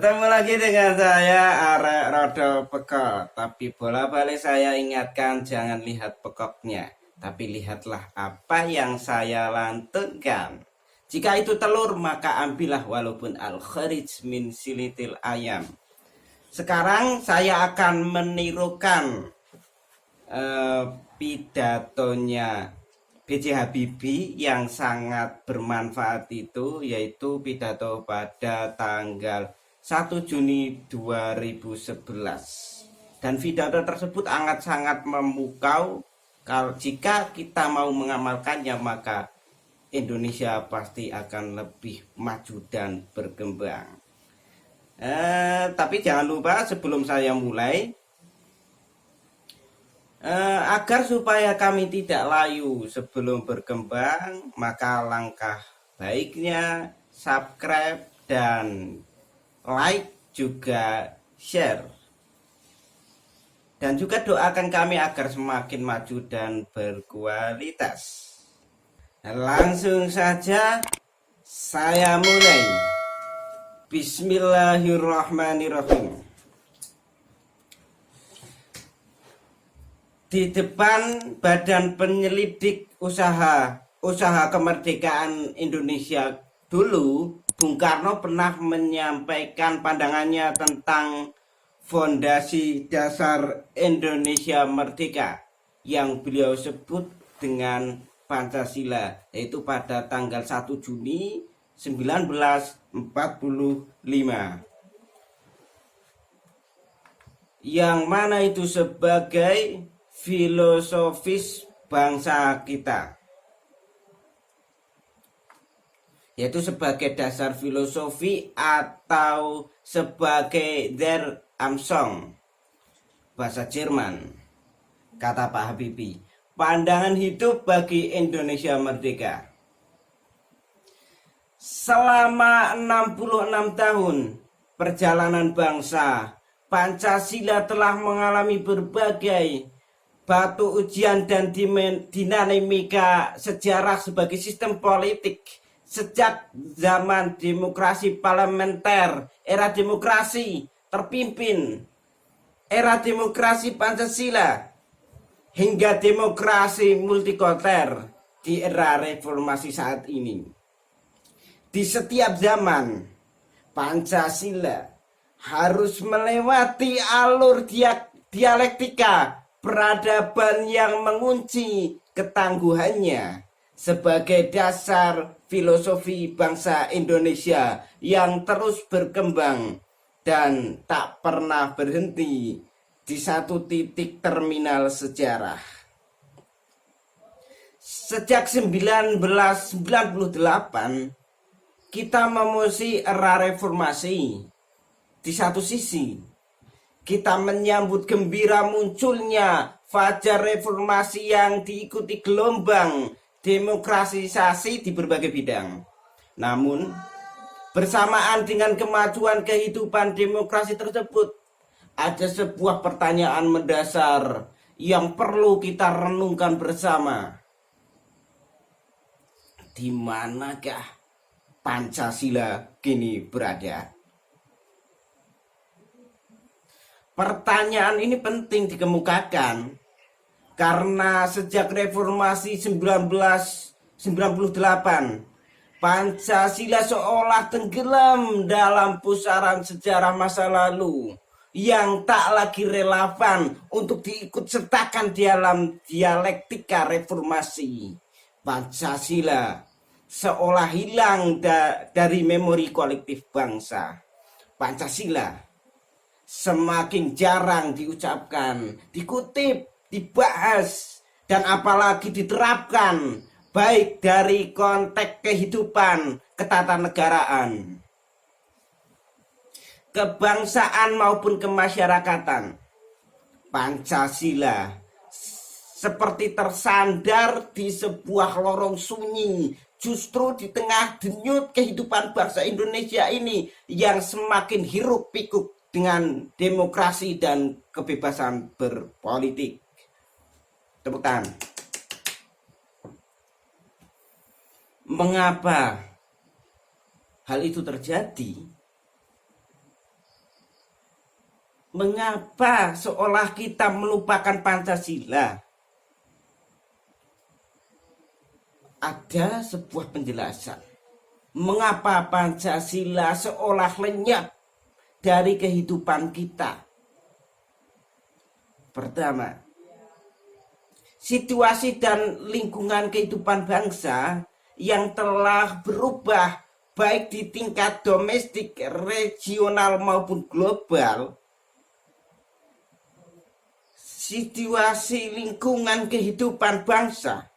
Bertemu lagi dengan saya Arek Rodo Pekok. Tapi bola balik saya ingatkan jangan lihat pekoknya, tapi lihatlah apa yang saya lantunkan. Jika itu telur maka ambillah walaupun al-kharij min silitil ayam. Sekarang saya akan menirukan eh, pidatonya B.J. Habibie yang sangat bermanfaat itu, yaitu pidato pada tanggal 1 Juni 2011. Dan pidato tersebut sangat memukau. Kalau jika kita mau mengamalkannya maka Indonesia pasti akan lebih maju dan berkembang. Tapi jangan lupa sebelum saya mulai, agar supaya kami tidak layu sebelum berkembang, maka langkah baiknya subscribe dan like juga share. Dan juga doakan kami agar semakin maju dan berkualitas. Langsung saja saya mulai. Bismillahirrahmanirrahim. Di depan Badan Penyelidik Usaha Kemerdekaan Indonesia dulu, Bung Karno pernah menyampaikan pandangannya tentang Fondasi Dasar Indonesia Merdeka yang beliau sebut dengan Pancasila, yaitu pada tanggal 1 Juni 1945. Yang mana itu sebagai filosofis bangsa kita, yaitu sebagai dasar filosofi atau sebagai der Amsong bahasa Jerman, kata Pak Habibie, pandangan hidup bagi Indonesia merdeka. Selama 66 tahun perjalanan bangsa, Pancasila telah mengalami berbagai batu ujian dan dinamika sejarah sebagai sistem politik sejak zaman demokrasi parlementer, era demokrasi terpimpin, era demokrasi Pancasila, hingga demokrasi multikultural di era reformasi saat ini. Di setiap zaman, Pancasila harus melewati alur dialektika peradaban yang mengunci ketangguhannya sebagai dasar filosofi bangsa Indonesia yang terus berkembang dan tak pernah berhenti di satu titik terminal sejarah. Sejak 1998 kita memuji era reformasi. Di satu sisi kita menyambut gembira munculnya fajar reformasi yang diikuti gelombang demokratisasi di berbagai bidang. Namun, bersamaan dengan kemajuan kehidupan demokrasi tersebut, ada sebuah pertanyaan mendasar yang perlu kita renungkan bersama. Di manakah Pancasila kini berada? Pertanyaan ini penting dikemukakan karena sejak reformasi 1998, Pancasila seolah tenggelam dalam pusaran sejarah masa lalu yang tak lagi relevan untuk diikut sertakan dalam dialektika reformasi. Pancasila seolah hilang dari memori kolektif bangsa. Pancasila semakin jarang diucapkan, dikutip, dibahas, dan apalagi diterapkan baik dari konteks kehidupan ketatanegaraan, kebangsaan maupun kemasyarakatan. Pancasila seperti tersandar di sebuah lorong sunyi, justru di tengah denyut kehidupan bangsa Indonesia ini yang semakin hiruk pikuk dengan demokrasi dan kebebasan berpolitik. Tepuk tangan. Mengapa hal itu terjadi? Mengapa seolah kita melupakan Pancasila? Ada sebuah penjelasan. Mengapa Pancasila seolah lenyap dari kehidupan kita? Pertama, situasi dan lingkungan kehidupan bangsa yang telah berubah baik di tingkat domestik, regional maupun global. Situasi lingkungan kehidupan bangsa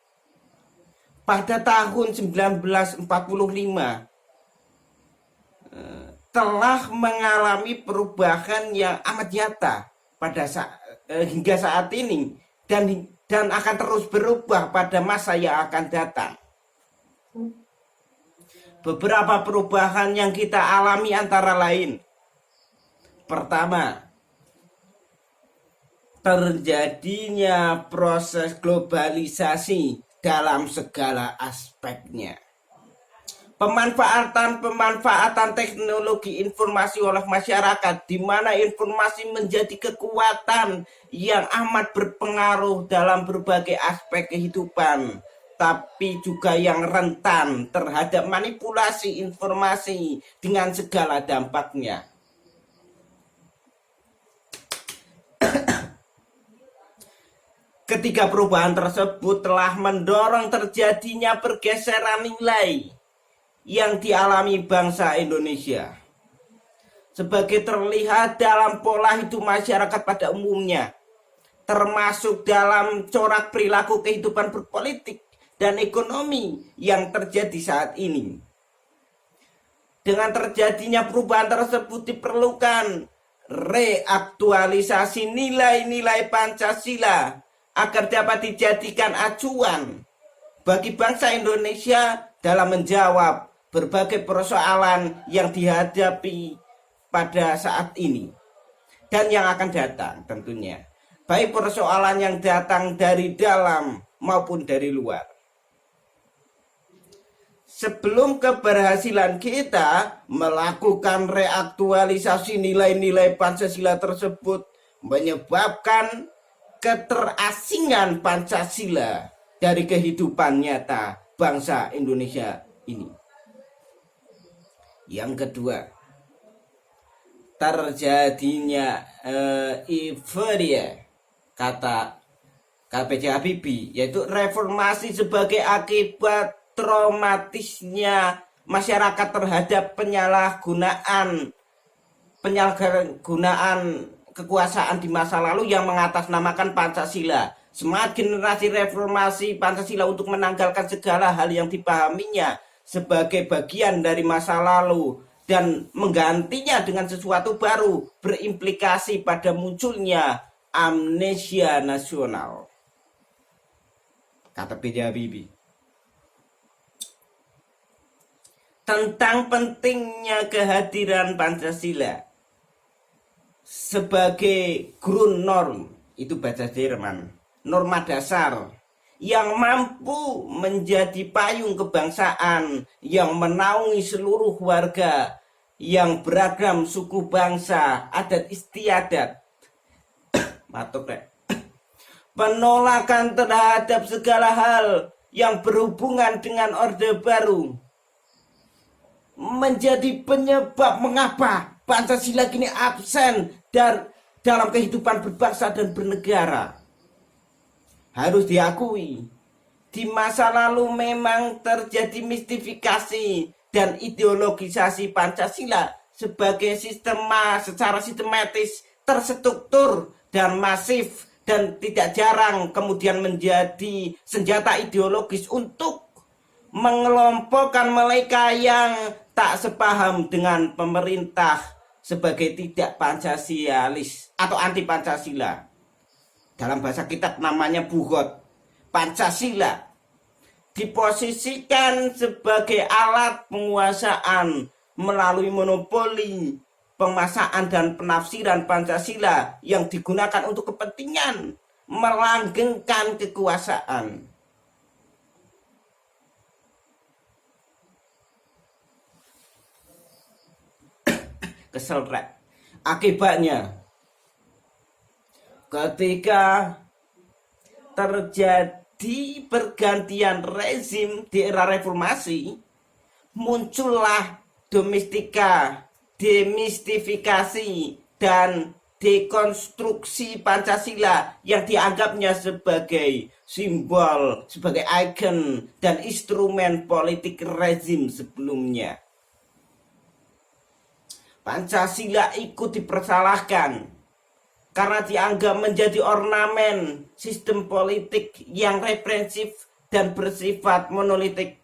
pada tahun 1945 telah mengalami perubahan yang amat nyata pada hingga saat ini dan akan terus berubah pada masa yang akan datang. Beberapa perubahan yang kita alami antara lain. Pertama, terjadinya proses globalisasi dalam segala aspeknya. Pemanfaatan teknologi informasi oleh masyarakat, di mana informasi menjadi kekuatan yang amat berpengaruh dalam berbagai aspek kehidupan, tapi juga yang rentan terhadap manipulasi informasi dengan segala dampaknya. Ketiga perubahan tersebut telah mendorong terjadinya pergeseran nilai yang dialami bangsa Indonesia. Sebagai terlihat dalam pola hidup masyarakat pada umumnya, termasuk dalam corak perilaku kehidupan berpolitik dan ekonomi yang terjadi saat ini. Dengan terjadinya perubahan tersebut diperlukan reaktualisasi nilai-nilai Pancasila agar dapat dijadikan acuan bagi bangsa Indonesia dalam menjawab berbagai persoalan yang dihadapi pada saat ini dan yang akan datang tentunya, baik persoalan yang datang dari dalam maupun dari luar. Sebelum keberhasilan kita melakukan reaktualisasi nilai-nilai Pancasila tersebut menyebabkan keterasingan Pancasila dari kehidupan nyata bangsa Indonesia ini. Yang kedua, terjadinya euforia, kata KPJ Habibie, yaitu reformasi sebagai akibat traumatisnya masyarakat terhadap penyalahgunaan kekuasaan di masa lalu yang mengatasnamakan Pancasila. Semangat generasi reformasi Pancasila untuk menanggalkan segala hal yang dipahaminya sebagai bagian dari masa lalu dan menggantinya dengan sesuatu baru berimplikasi pada munculnya amnesia nasional, kata B.J. Habibie. Tentang pentingnya kehadiran Pancasila sebagai Grundnorm, itu bahasa Jerman, norma dasar yang mampu menjadi payung kebangsaan yang menaungi seluruh warga yang beragam suku bangsa, adat istiadat. Matuk rek. Penolakan terhadap segala hal yang berhubungan dengan Orde Baru menjadi penyebab mengapa Pancasila kini absen dalam kehidupan berbangsa dan bernegara. Harus diakui, di masa lalu memang terjadi mistifikasi dan ideologisasi Pancasila sebagai secara sistematis, terstruktur dan masif, dan tidak jarang kemudian menjadi senjata ideologis untuk mengelompokkan mereka yang tak sepaham dengan pemerintah sebagai tidak Pancasialis atau anti Pancasila. Dalam bahasa kitab namanya buhot. Pancasila diposisikan sebagai alat penguasaan melalui monopoli pemaksaan dan penafsiran Pancasila yang digunakan untuk kepentingan melanggengkan kekuasaan. Kesel rek. Akibatnya ketika terjadi pergantian rezim di era reformasi, muncullah domestika, demistifikasi, dan dekonstruksi Pancasila yang dianggapnya sebagai simbol, sebagai ikon dan instrumen politik rezim sebelumnya. Pancasila ikut dipersalahkan karena dianggap menjadi ornamen sistem politik yang represif dan bersifat monolitik,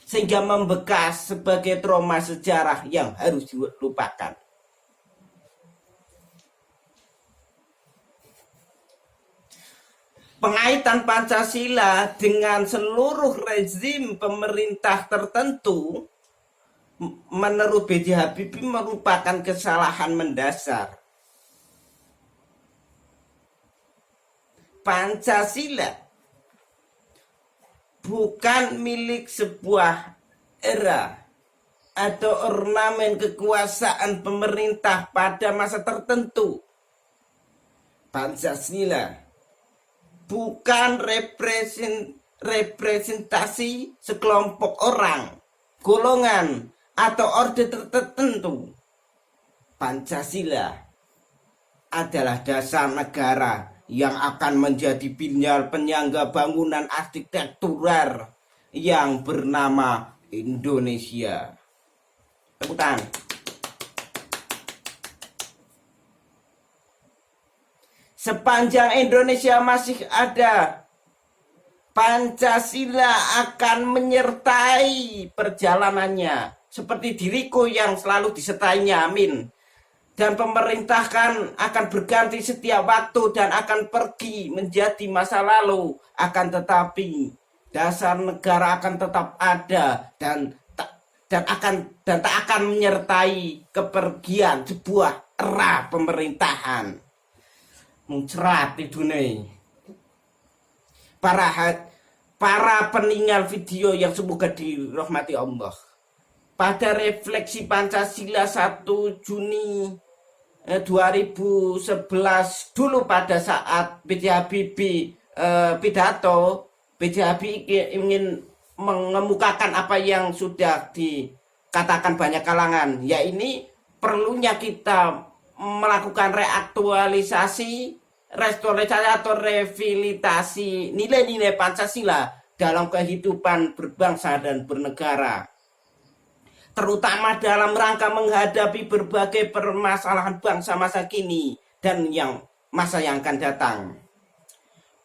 sehingga membekas sebagai trauma sejarah yang harus dilupakan. Pengaitan Pancasila dengan seluruh rezim pemerintah tertentu menurut B.J. Habibie merupakan kesalahan mendasar. Pancasila bukan milik sebuah era atau ornamen kekuasaan pemerintah pada masa tertentu. Pancasila bukan representasi sekelompok orang, golongan, atau orde tertentu. Pancasila adalah dasar negara yang akan menjadi pilar penyangga bangunan arsitektural yang bernama Indonesia. Tepuk tangan. Sepanjang Indonesia masih ada, Pancasila akan menyertai perjalanannya, seperti diriku yang selalu disertainya, amin. Dan pemerintah akan berganti setiap waktu dan akan pergi menjadi masa lalu. Akan tetapi dasar negara akan tetap ada dan tak akan menyertai kepergian sebuah era pemerintahan. Muncrat itu nih. Para peninggal video yang semoga dirahmati Allah. Pada refleksi Pancasila 1 Juni 2011 dulu, pada saat B.J. Habibie pidato, B.J. Habibie ingin mengemukakan apa yang sudah dikatakan banyak kalangan, ya ini perlunya kita melakukan reaktualisasi, restorasi atau revitalisasi nilai-nilai Pancasila dalam kehidupan berbangsa dan bernegara, terutama dalam rangka menghadapi berbagai permasalahan bangsa masa kini dan masa yang akan datang.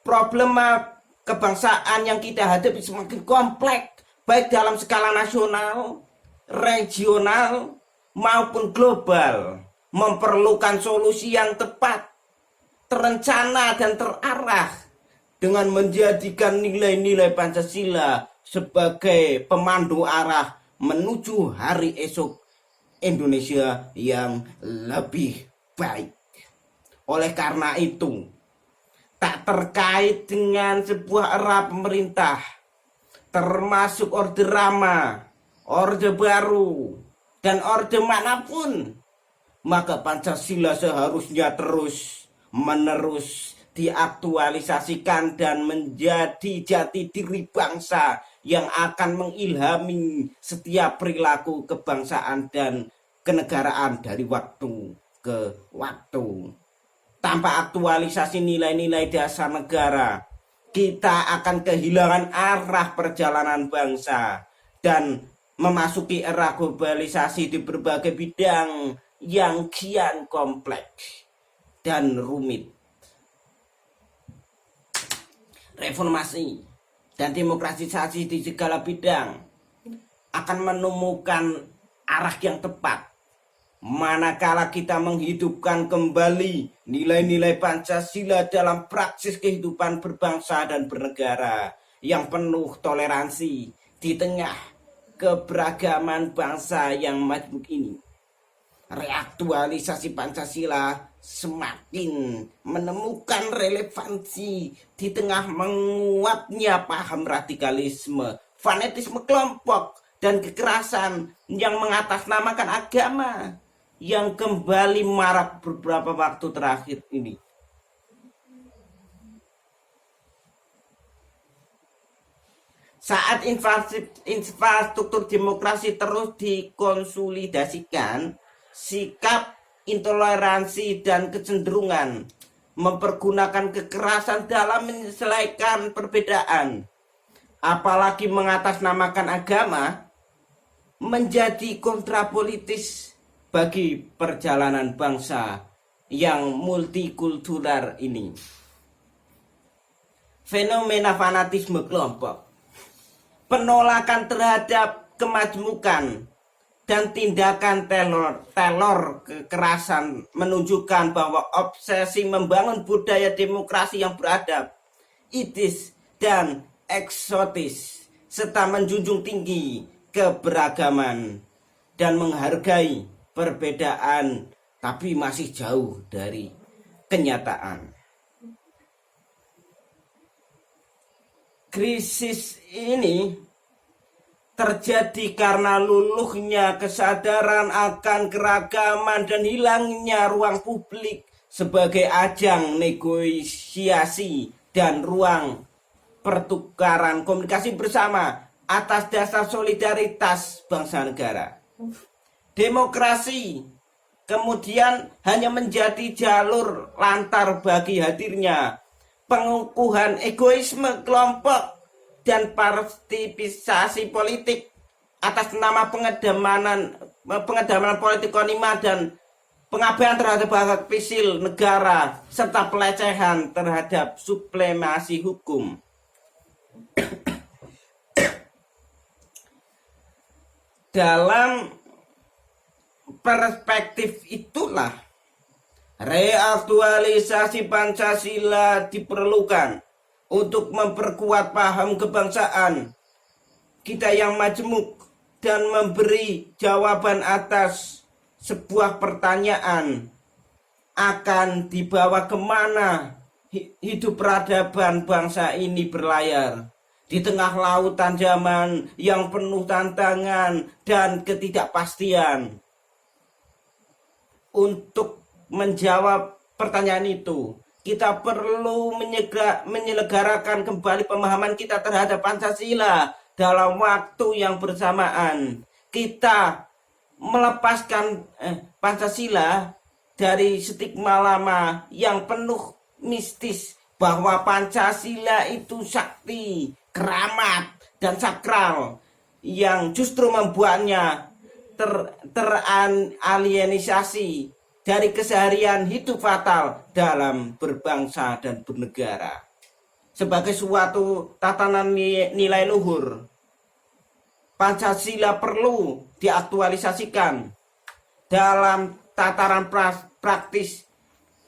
Problema kebangsaan yang kita hadapi semakin kompleks, baik dalam skala nasional, regional, maupun global, memerlukan solusi yang tepat, terencana, dan terarah dengan menjadikan nilai-nilai Pancasila sebagai pemandu arah menuju hari esok Indonesia yang lebih baik. Oleh karena itu, tak terkait dengan sebuah era pemerintah, termasuk Orde Lama, Orde Baru, dan Orde manapun, maka Pancasila seharusnya terus-menerus diaktualisasikan dan menjadi jati diri bangsa yang akan mengilhami setiap perilaku kebangsaan dan kenegaraan dari waktu ke waktu. Tanpa aktualisasi nilai-nilai dasar negara, kita akan kehilangan arah perjalanan bangsa dan memasuki era globalisasi di berbagai bidang yang kian kompleks dan rumit. Reformasi dan demokratisasi di segala bidang akan menemukan arah yang tepat manakala kita menghidupkan kembali nilai-nilai Pancasila dalam praksis kehidupan berbangsa dan bernegara yang penuh toleransi di tengah keberagaman bangsa yang majmuk ini. Reaktualisasi Pancasila semakin menemukan relevansi di tengah menguatnya paham radikalisme, fanatisme kelompok, dan kekerasan yang mengatasnamakan agama yang kembali marak beberapa waktu terakhir ini. Saat infrastruktur demokrasi terus dikonsolidasikan, sikap intoleransi dan kecenderungan mempergunakan kekerasan dalam menyelesaikan perbedaan, apalagi mengatasnamakan agama, menjadi kontrapolitis bagi perjalanan bangsa yang multikultural ini. Fenomena fanatisme kelompok, penolakan terhadap kemajmukan, dan tindakan teror kekerasan menunjukkan bahwa obsesi membangun budaya demokrasi yang beradab, etis, dan eksotis, serta menjunjung tinggi keberagaman dan menghargai perbedaan, tapi masih jauh dari kenyataan. Krisis ini terjadi karena luluhnya kesadaran akan keragaman dan hilangnya ruang publik sebagai ajang negosiasi dan ruang pertukaran komunikasi bersama atas dasar solidaritas bangsa negara. Demokrasi kemudian hanya menjadi jalur lantar bagi hadirnya pengukuhan egoisme kelompok dan partisipasi politik atas nama pengedamanan politik konima dan pengabaian terhadap hak pisil negara serta pelecehan terhadap supremasi hukum. Dalam perspektif itulah reaktualisasi Pancasila diperlukan untuk memperkuat paham kebangsaan kita yang majemuk dan memberi jawaban atas sebuah pertanyaan, akan dibawa kemana hidup peradaban bangsa ini berlayar di tengah lautan zaman yang penuh tantangan dan ketidakpastian. Untuk menjawab pertanyaan itu, kita perlu menyelenggarakan kembali pemahaman kita terhadap Pancasila dalam waktu yang bersamaan. Kita melepaskan Pancasila dari stigma lama yang penuh mistis bahwa Pancasila itu sakti, keramat, dan sakral yang justru membuatnya teralienisasi dari keseharian hidup fatal dalam berbangsa dan bernegara. Sebagai suatu tatanan nilai luhur, Pancasila perlu diaktualisasikan dalam tataran praktis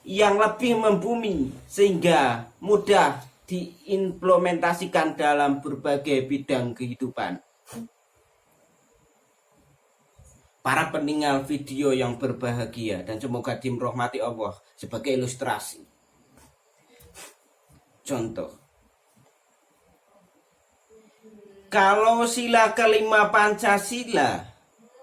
yang lebih membumi sehingga mudah diimplementasikan dalam berbagai bidang kehidupan. Para peninggal video yang berbahagia dan semoga dirahmati Allah sebagai ilustrasi. Contoh, kalau sila kelima Pancasila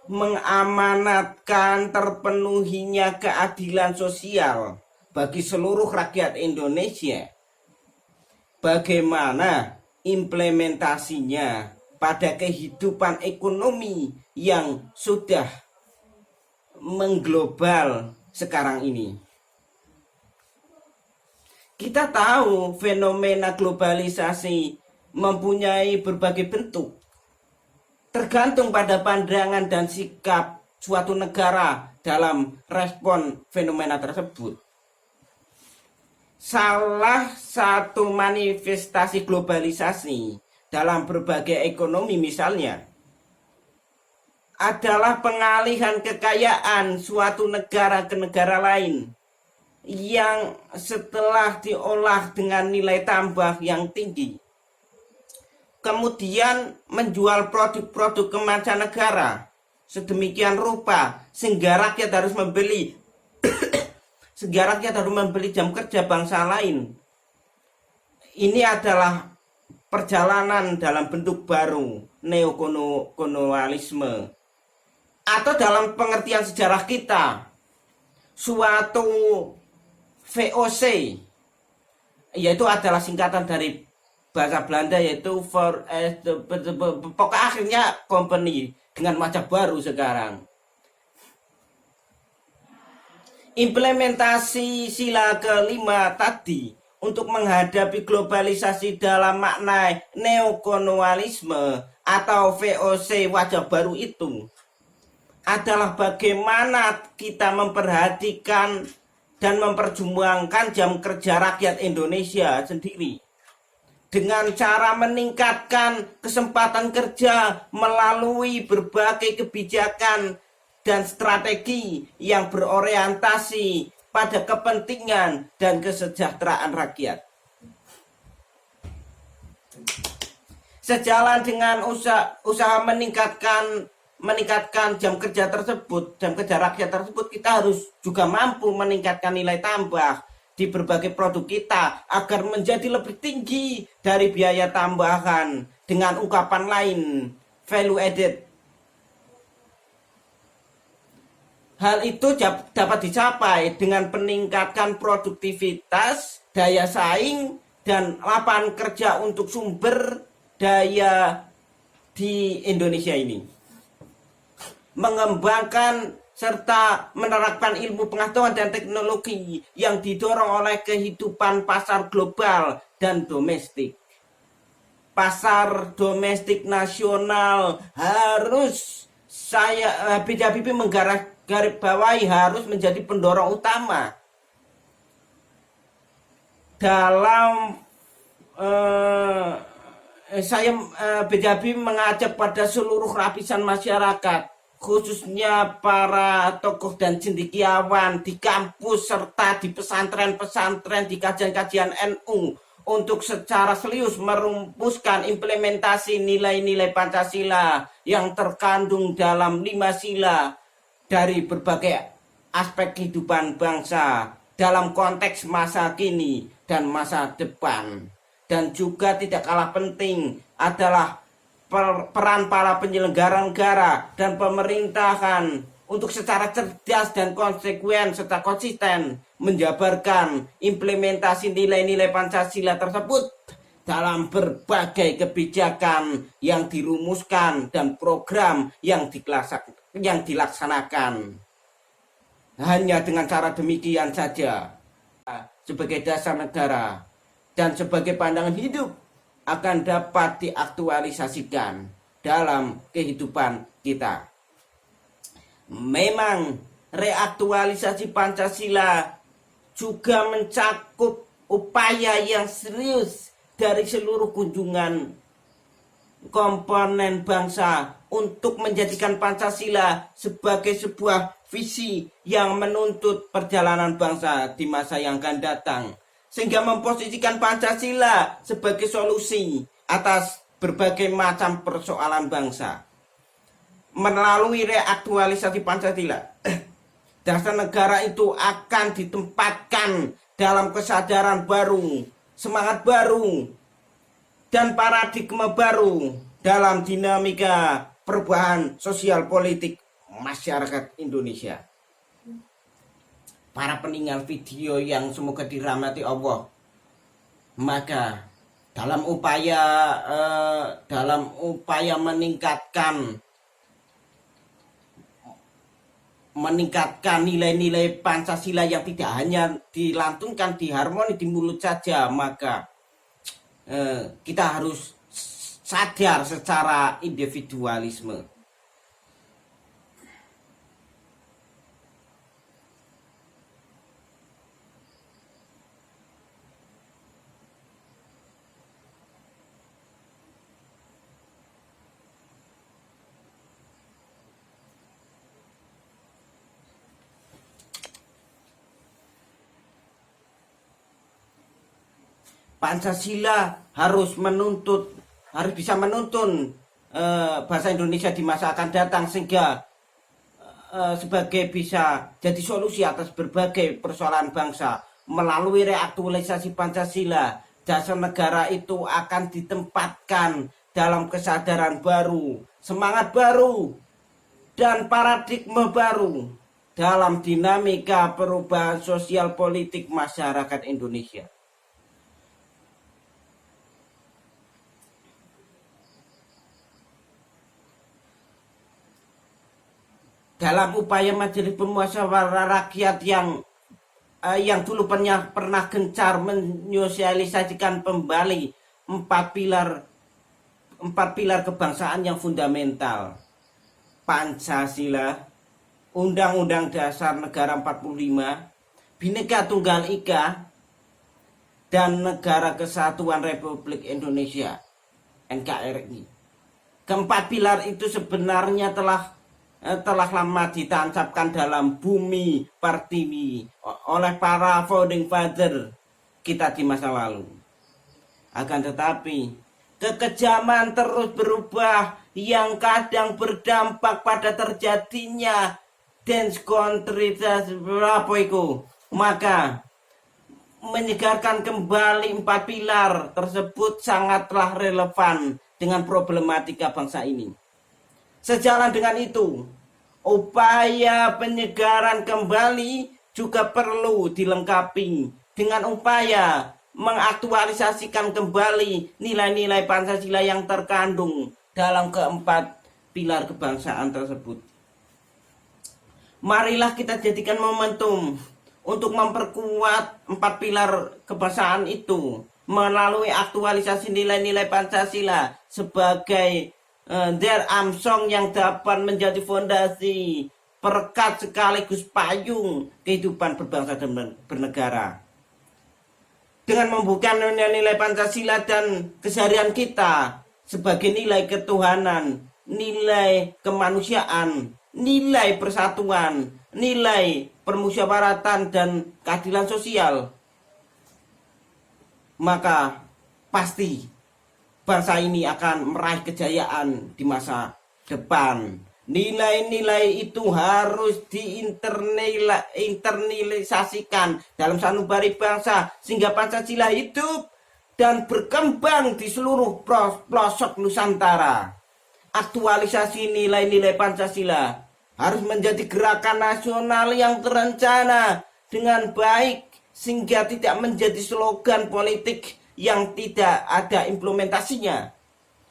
mengamanatkan terpenuhinya keadilan sosial bagi seluruh rakyat Indonesia, bagaimana implementasinya pada kehidupan ekonomi yang sudah mengglobal sekarang ini? Kita tahu fenomena globalisasi mempunyai berbagai bentuk, tergantung pada pandangan dan sikap suatu negara dalam respon fenomena tersebut. Salah satu manifestasi globalisasi dalam berbagai ekonomi misalnya adalah pengalihan kekayaan suatu negara ke negara lain yang setelah diolah dengan nilai tambah yang tinggi, kemudian menjual produk-produk ke mancanegara sedemikian rupa sehingga rakyat harus membeli jam kerja bangsa lain. Ini adalah perjalanan dalam bentuk baru neokolonialisme, atau dalam pengertian sejarah kita suatu VOC, yaitu adalah singkatan dari bahasa Belanda yaitu pokok akhirnya company dengan wajah baru sekarang. Implementasi sila kelima tadi untuk menghadapi globalisasi dalam makna neokolonialisme atau VOC wajah baru itu adalah bagaimana kita memperhatikan dan memperjuangkan jam kerja rakyat Indonesia sendiri dengan cara meningkatkan kesempatan kerja melalui berbagai kebijakan dan strategi yang berorientasi pada kepentingan dan kesejahteraan rakyat. Sejalan dengan usaha meningkatkan jam kerja rakyat tersebut, kita harus juga mampu meningkatkan nilai tambah di berbagai produk kita agar menjadi lebih tinggi dari biaya tambahan. Dengan ungkapan lain, value added. Hal itu dapat dicapai dengan peningkatan produktivitas, daya saing, dan lapangan kerja untuk sumber daya di Indonesia ini. Mengembangkan serta menerapkan ilmu pengetahuan dan teknologi yang didorong oleh kehidupan pasar global dan domestik. Pasar domestik nasional harus BJBP menggarisbawahi harus menjadi pendorong utama dalam BJBP mengajak pada seluruh lapisan masyarakat, khususnya para tokoh dan cendekiawan di kampus serta di pesantren-pesantren, di kajian-kajian NU untuk secara serius merumuskan implementasi nilai-nilai Pancasila yang terkandung dalam 5 sila dari berbagai aspek kehidupan bangsa dalam konteks masa kini dan masa depan. Dan juga tidak kalah penting adalah peran para penyelenggara negara dan pemerintahan untuk secara cerdas dan konsekuen serta konsisten menjabarkan implementasi nilai-nilai Pancasila tersebut dalam berbagai kebijakan yang dirumuskan dan program yang dilaksanakan. Hanya dengan cara demikian saja, sebagai dasar negara dan sebagai pandangan hidup akan dapat diaktualisasikan dalam kehidupan kita. Memang reaktualisasi Pancasila juga mencakup upaya yang serius dari seluruh kunjungan komponen bangsa untuk menjadikan Pancasila sebagai sebuah visi yang menuntut perjalanan bangsa di masa yang akan datang, sehingga memposisikan Pancasila sebagai solusi atas berbagai macam persoalan bangsa. Melalui reaktualisasi Pancasila, dasar negara itu akan ditempatkan dalam kesadaran baru, semangat baru, dan paradigma baru dalam dinamika perubahan sosial politik masyarakat Indonesia. Para peninggal video yang semoga dirahmati Allah, maka dalam upaya meningkatkan nilai-nilai Pancasila yang tidak hanya dilantunkan di harmoni di mulut saja, maka kita harus sadar secara individualisme. Pancasila harus bisa menuntun bahasa Indonesia di masa akan datang, sehingga sebagai bisa jadi solusi atas berbagai persoalan bangsa. Melalui reaktualisasi Pancasila, dasar negara itu akan ditempatkan dalam kesadaran baru, semangat baru, dan paradigma baru dalam dinamika perubahan sosial politik masyarakat Indonesia. dalam upaya majelis pemusyawarah rakyat yang dulu pernah gencar menyosialisasikan kembali empat pilar kebangsaan yang fundamental: Pancasila, Undang-Undang Dasar Negara 45, Bhinneka Tunggal Ika, dan Negara Kesatuan Republik Indonesia (NKRI). Keempat pilar itu sebenarnya telah lama ditancapkan dalam bumi pertiwi oleh para founding father kita di masa lalu. Akan tetapi kekejaman terus berubah yang kadang berdampak pada terjadinya deskontrasasi maka menyegarkan kembali empat pilar tersebut sangatlah relevan dengan problematika bangsa ini. Sejalan dengan itu, upaya penyegaran kembali juga perlu dilengkapi dengan upaya mengaktualisasikan kembali nilai-nilai Pancasila yang terkandung dalam keempat pilar kebangsaan tersebut. Marilah kita jadikan momentum untuk memperkuat empat pilar kebangsaan itu melalui aktualisasi nilai-nilai Pancasila sebagai Der Amsong yang dapat menjadi fondasi, perekat sekaligus payung kehidupan berbangsa dan bernegara. Dengan membuka nilai-nilai Pancasila dan keseharian kita sebagai nilai ketuhanan, nilai kemanusiaan, nilai persatuan, nilai permusyawaratan dan keadilan sosial, maka pasti bangsa ini akan meraih kejayaan di masa depan. Nilai-nilai itu harus diinternalisasikan dalam sanubari bangsa sehingga Pancasila hidup dan berkembang di seluruh pelosok Nusantara. Aktualisasi nilai-nilai Pancasila harus menjadi gerakan nasional yang terencana dengan baik sehingga tidak menjadi slogan politik yang tidak ada implementasinya.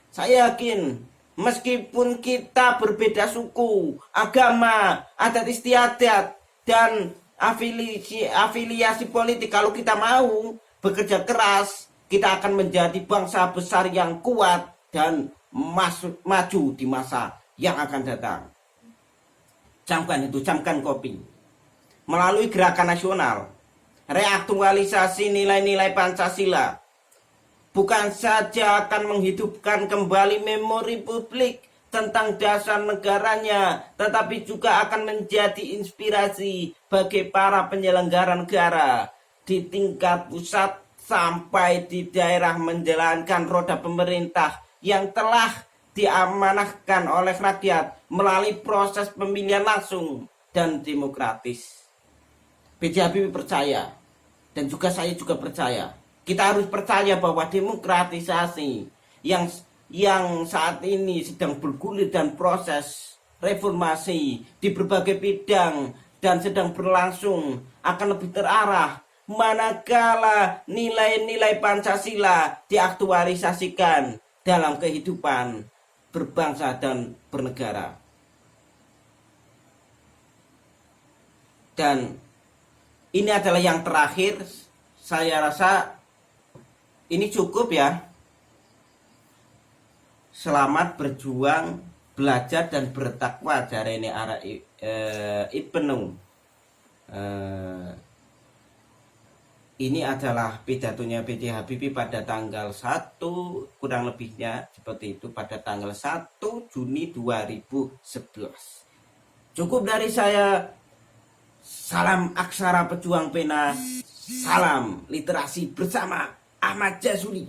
Saya yakin meskipun kita berbeda suku, agama, adat istiadat, dan afiliasi politik, kalau kita mau bekerja keras, kita akan menjadi bangsa besar yang kuat dan maju di masa yang akan datang. Camkan kopi. Melalui gerakan nasional, reaktualisasi nilai-nilai Pancasila bukan saja akan menghidupkan kembali memori publik tentang dasar negaranya, tetapi juga akan menjadi inspirasi bagi para penyelenggara negara di tingkat pusat sampai di daerah menjalankan roda pemerintah yang telah diamanahkan oleh rakyat melalui proses pemilihan langsung dan demokratis. B.J. Habibie percaya, dan juga saya juga percaya, kita harus percaya bahwa demokratisasi yang saat ini sedang bergulir dan proses reformasi di berbagai bidang dan sedang berlangsung akan lebih terarah manakala nilai-nilai Pancasila diaktualisasikan dalam kehidupan berbangsa dan bernegara. Dan ini adalah yang terakhir, saya rasa ini cukup ya. Selamat berjuang, belajar dan bertakwa dari ini arah Ibnu. Ini adalah pidatonya B.J. Habibie pada tanggal 1, kurang lebihnya seperti itu, pada tanggal 1 Juni 2011. Cukup dari saya. Salam aksara pejuang pena, salam literasi bersama Ahmad Jazuli.